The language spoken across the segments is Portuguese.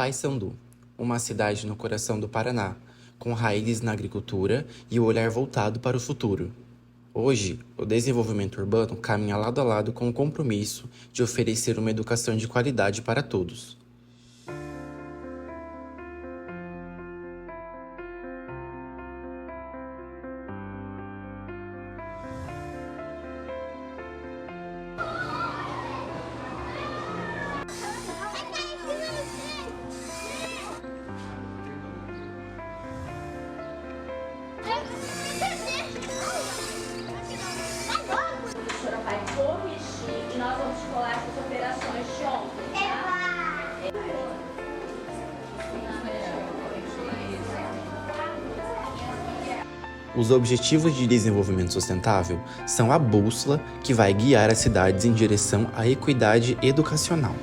Paysandu, uma cidade no coração do Paraná, com raízes na agricultura e o olhar voltado para o futuro. Hoje, o desenvolvimento urbano caminha lado a lado com o compromisso de oferecer uma educação de qualidade para todos. A senhora vai corrigir e nós vamos colar essas operações de ontem, tá? Os Objetivos de Desenvolvimento Sustentável são a bússola que vai guiar as cidades em direção à equidade educacional.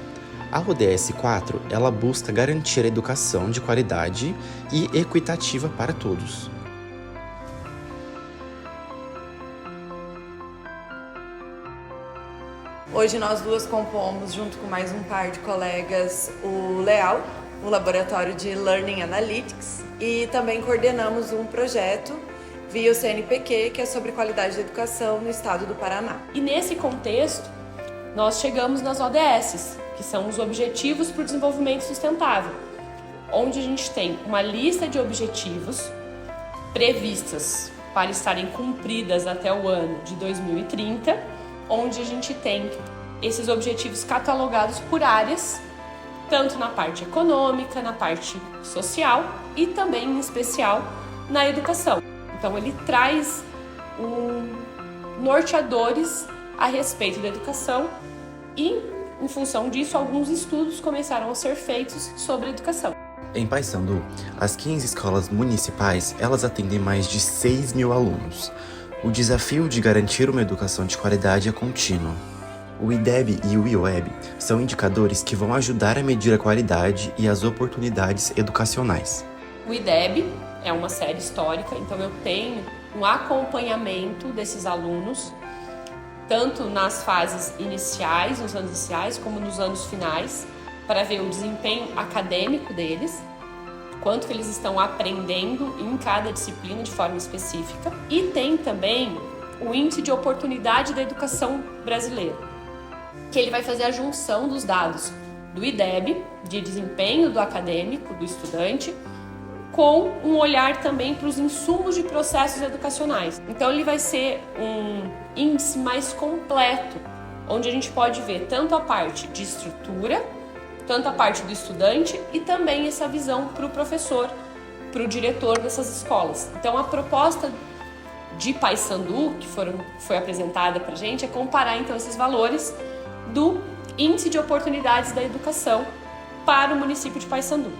A ODS 4, ela busca garantir a educação de qualidade e equitativa para todos. Hoje nós duas compomos, junto com mais um par de colegas, o LEAL, o Laboratório de Learning Analytics, e também coordenamos um projeto via o CNPq, que é sobre qualidade da educação no estado do Paraná. E nesse contexto, nós chegamos nas ODS, que são os Objetivos para o Desenvolvimento Sustentável, onde a gente tem uma lista de objetivos previstas para estarem cumpridas até o ano de 2030, onde a gente tem esses objetivos catalogados por áreas, tanto na parte econômica, na parte social e também, em especial, na educação. Então, ele traz norteadores a respeito da educação e, em função disso, alguns estudos começaram a ser feitos sobre a educação. Em Paysandu, as 15 escolas municipais, elas atendem mais de 6 mil alunos. O desafio de garantir uma educação de qualidade é contínuo. O IDEB e o IOEB são indicadores que vão ajudar a medir a qualidade e as oportunidades educacionais. O IDEB é uma série histórica, então eu tenho um acompanhamento desses alunos, tanto nas fases iniciais, nos anos iniciais, como nos anos finais, para ver o desempenho acadêmico deles, quanto que eles estão aprendendo em cada disciplina de forma específica. E tem também o Índice de Oportunidade da Educação Brasileira, que ele vai fazer a junção dos dados do IDEB, de desempenho do acadêmico, do estudante, com um olhar também para os insumos de processos educacionais. Então ele vai ser um índice mais completo, onde a gente pode ver tanto a parte de estrutura, tanto a parte do estudante e também essa visão para o professor, para o diretor dessas escolas. Então a proposta de Paysandu, que foi apresentada para a gente, é comparar então esses valores do Índice de Oportunidades da Educação para o município de Paysandu.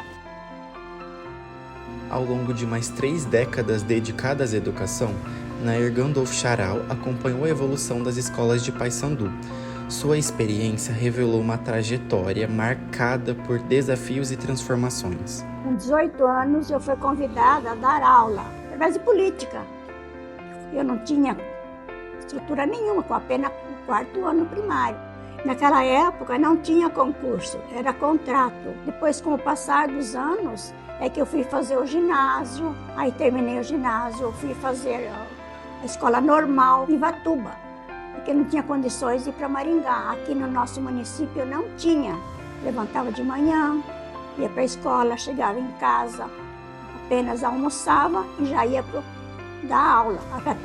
Ao longo de mais 3 décadas dedicadas à educação, Nair Gandolf Charal acompanhou a evolução das escolas de Paysandu. Sua experiência revelou uma trajetória marcada por desafios e transformações. Com 18 anos, eu fui convidada a dar aula, através de política. Eu não tinha estrutura nenhuma, com apenas o 4º ano primário. Naquela época, não tinha concurso, era contrato. Depois, com o passar dos anos, é que eu fui fazer o ginásio, aí terminei o ginásio, eu fui fazer a escola normal em Ivatuba, porque não tinha condições de ir para Maringá. Aqui no nosso município não tinha. Levantava de manhã, ia para a escola, chegava em casa, apenas almoçava e já ia dar aula.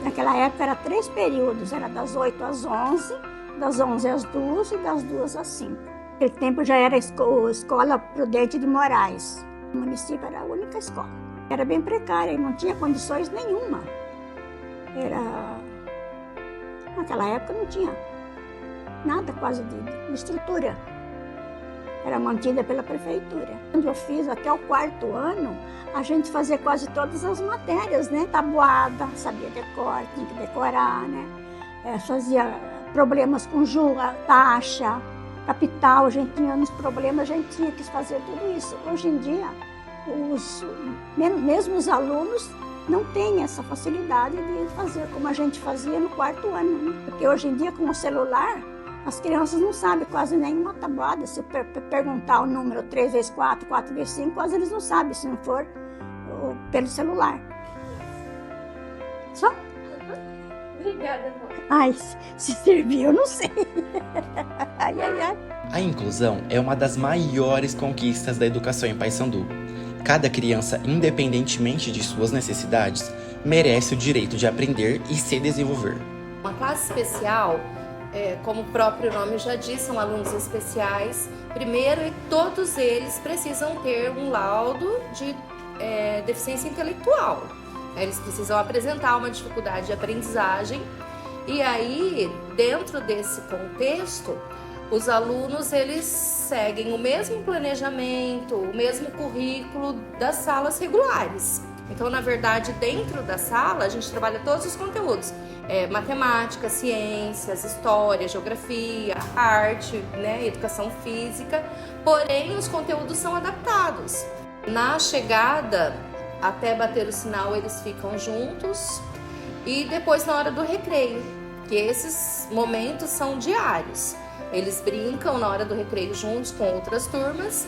Naquela época era 3 períodos, era das 8 às 11, das 11 às 2 e das 2 às 5. Naquele tempo já era a Escola Prudente de Moraes. O município era a única escola. Era bem precária e não tinha condições nenhuma. Naquela época não tinha nada quase de estrutura. Era mantida pela prefeitura. Quando eu fiz até o 4º ano, a gente fazia quase todas as matérias, né? Tabuada, sabia decor, tinha que decorar, né? Fazia problemas com taxa, capital, a gente tinha uns problemas, a gente tinha que fazer tudo isso. Hoje em dia, mesmo os alunos não têm essa facilidade de fazer como a gente fazia no 4º ano, né? Porque hoje em dia, com o celular, As crianças não sabem quase nenhuma tabuada. Se eu perguntar o número 3 vezes 4, 4 vezes 5, quase eles não sabem, se não for pelo celular. Só? Obrigada, vó. Ai, se serviu, eu não sei. Ai, ai, ai. A inclusão é uma das maiores conquistas da educação em Paysandu. Cada criança, independentemente de suas necessidades, merece o direito de aprender e se desenvolver. Uma classe especial, como o próprio nome já diz, são alunos especiais. Primeiro, todos eles precisam ter um laudo de deficiência intelectual. Eles precisam apresentar uma dificuldade de aprendizagem. E aí, dentro desse contexto, os alunos eles seguem o mesmo planejamento, o mesmo currículo das salas regulares. Então, na verdade, dentro da sala, a gente trabalha todos os conteúdos. Matemática, ciências, história, geografia, arte, educação física. Porém, os conteúdos são adaptados. Na chegada, até bater o sinal, eles ficam juntos. E depois, na hora do recreio, que esses momentos são diários. Eles brincam na hora do recreio juntos com outras turmas.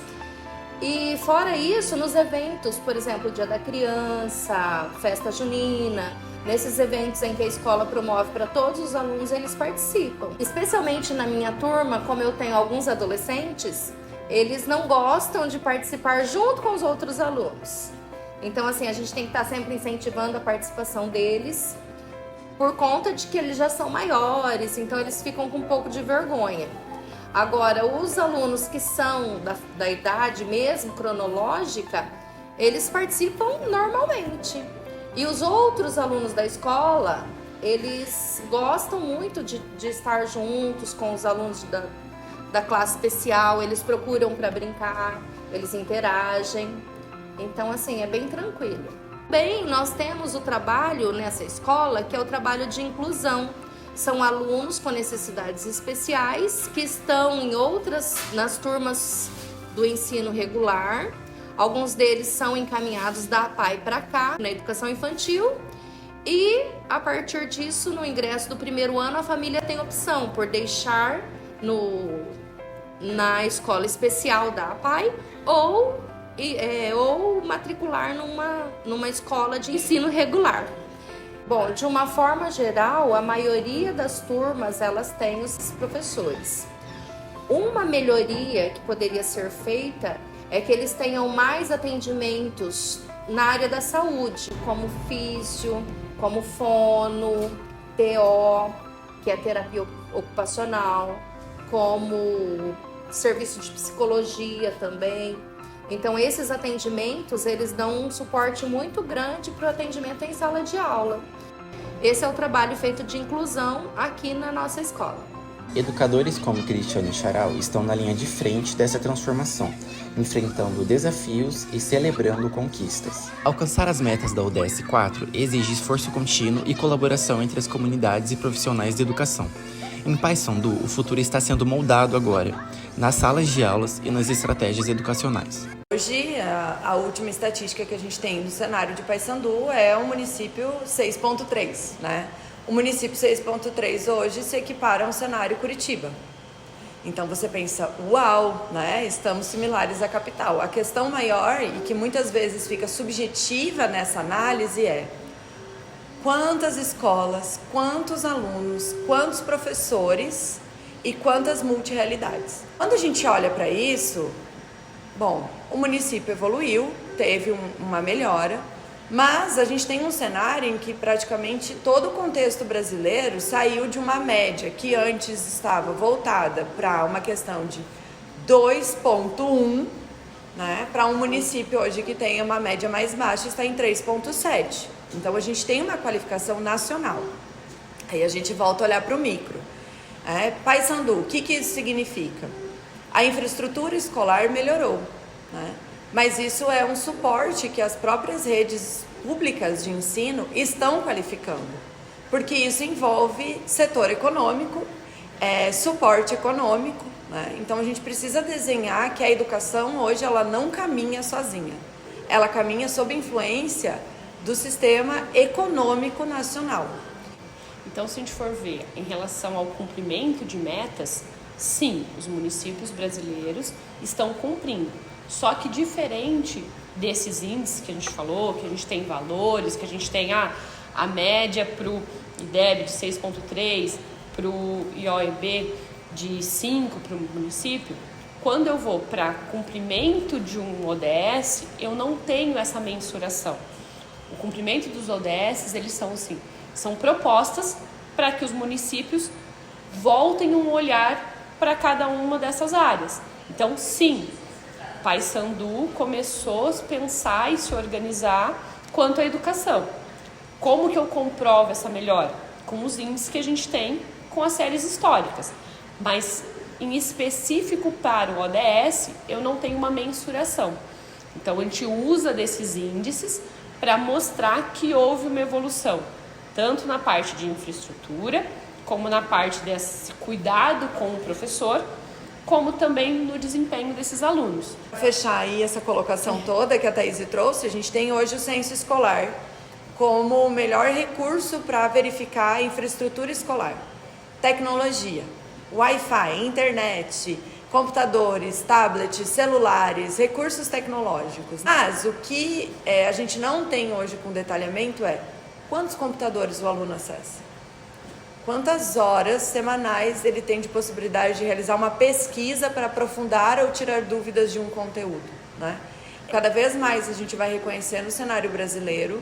E fora isso, nos eventos, por exemplo, Dia da Criança, Festa Junina, nesses eventos em que a escola promove para todos os alunos, eles participam. Especialmente na minha turma, como eu tenho alguns adolescentes, eles não gostam de participar junto com os outros alunos. Então, assim, a gente tem que estar sempre incentivando a participação deles, por conta de que eles já são maiores, então eles ficam com um pouco de vergonha. Agora, os alunos que são da idade mesmo, cronológica, eles participam normalmente. E os outros alunos da escola, eles gostam muito de estar juntos com os alunos da classe especial, eles procuram para brincar, eles interagem. Então, assim, é bem tranquilo. Bem, nós temos o trabalho nessa escola, que é o trabalho de inclusão. São alunos com necessidades especiais que estão nas turmas do ensino regular. Alguns deles são encaminhados da APAE para cá, na educação infantil. E, a partir disso, no ingresso do primeiro ano, a família tem opção por deixar na escola especial da APAE ou matricular numa escola de ensino regular. Bom, de uma forma geral, a maioria das turmas, elas têm os professores. Uma melhoria que poderia ser feita é que eles tenham mais atendimentos na área da saúde, como físio, como fono, TO, que é terapia ocupacional, como serviço de psicologia também. Então, esses atendimentos, eles dão um suporte muito grande para o atendimento em sala de aula. Esse é o trabalho feito de inclusão aqui na nossa escola. Educadores como Cristiane Charal estão na linha de frente dessa transformação, enfrentando desafios e celebrando conquistas. Alcançar as metas da UDS 4 exige esforço contínuo e colaboração entre as comunidades e profissionais de educação. Em Paysandu, o futuro está sendo moldado agora, nas salas de aulas e nas estratégias educacionais. Hoje, a última estatística que a gente tem no cenário de Paysandu é o município 6.3, né? O município 6.3 hoje se equipara a um cenário Curitiba. Então você pensa, uau, né? Estamos similares à capital. A questão maior e que muitas vezes fica subjetiva nessa análise é quantas escolas, quantos alunos, quantos professores e quantas multirrealidades. Quando a gente olha para isso, bom, o município evoluiu, teve uma melhora, mas a gente tem um cenário em que praticamente todo o contexto brasileiro saiu de uma média que antes estava voltada para uma questão de 2,1, né, para um município hoje que tem uma média mais baixa está em 3,7. Então a gente tem uma qualificação nacional. Aí a gente volta a olhar para o micro. Paysandu, o que isso significa? A infraestrutura escolar melhorou, né? Mas isso é um suporte que as próprias redes públicas de ensino estão qualificando, porque isso envolve setor econômico, suporte econômico, né? Então a gente precisa desenhar que a educação hoje ela não caminha sozinha, ela caminha sob influência do sistema econômico nacional. Então, se a gente for ver em relação ao cumprimento de metas, sim, os municípios brasileiros estão cumprindo. Só que diferente desses índices que a gente falou, que a gente tem valores, que a gente tem a média para o IDEB de 6,3, para o IOEB de 5 para o município, quando eu vou para cumprimento de um ODS, eu não tenho essa mensuração. O cumprimento dos ODS, eles são assim, são propostas para que os municípios voltem um olhar para cada uma dessas áreas. Então, sim, Paysandu começou a pensar e se organizar quanto à educação. Como que eu comprovo essa melhora? Com os índices que a gente tem com as séries históricas. Mas, em específico para o ODS, eu não tenho uma mensuração. Então, a gente usa desses índices para mostrar que houve uma evolução, tanto na parte de infraestrutura, como na parte desse cuidado com o professor, como também no desempenho desses alunos. Para fechar aí essa colocação toda que a Thaís trouxe, a gente tem hoje o censo escolar como o melhor recurso para verificar a infraestrutura escolar. Tecnologia, Wi-Fi, internet, computadores, tablets, celulares, recursos tecnológicos. Mas o que a gente não tem hoje com detalhamento é quantos computadores o aluno acessa? Quantas horas semanais ele tem de possibilidade de realizar uma pesquisa para aprofundar ou tirar dúvidas de um conteúdo, né? Cada vez mais a gente vai reconhecer no cenário brasileiro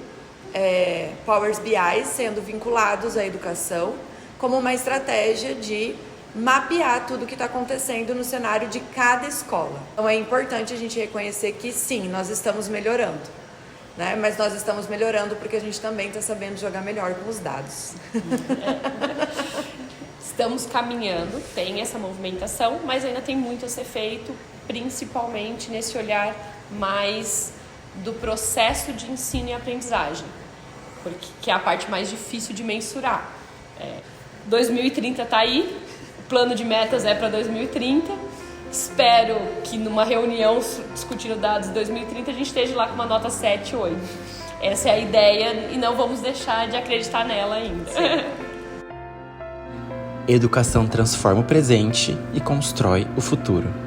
Power BI sendo vinculados à educação como uma estratégia de mapear tudo o que está acontecendo no cenário de cada escola. Então é importante a gente reconhecer que sim, nós estamos melhorando, né? Mas nós estamos melhorando porque a gente também está sabendo jogar melhor com os dados. Estamos caminhando, tem essa movimentação, mas ainda tem muito a ser feito, principalmente nesse olhar mais do processo de ensino e aprendizagem, porque que é a parte mais difícil de mensurar. 2030 está aí, o plano de metas é para 2030. Espero que numa reunião discutindo dados de 2030 a gente esteja lá com uma nota 7, 8. Essa é a ideia e não vamos deixar de acreditar nela ainda. Educação transforma o presente e constrói o futuro.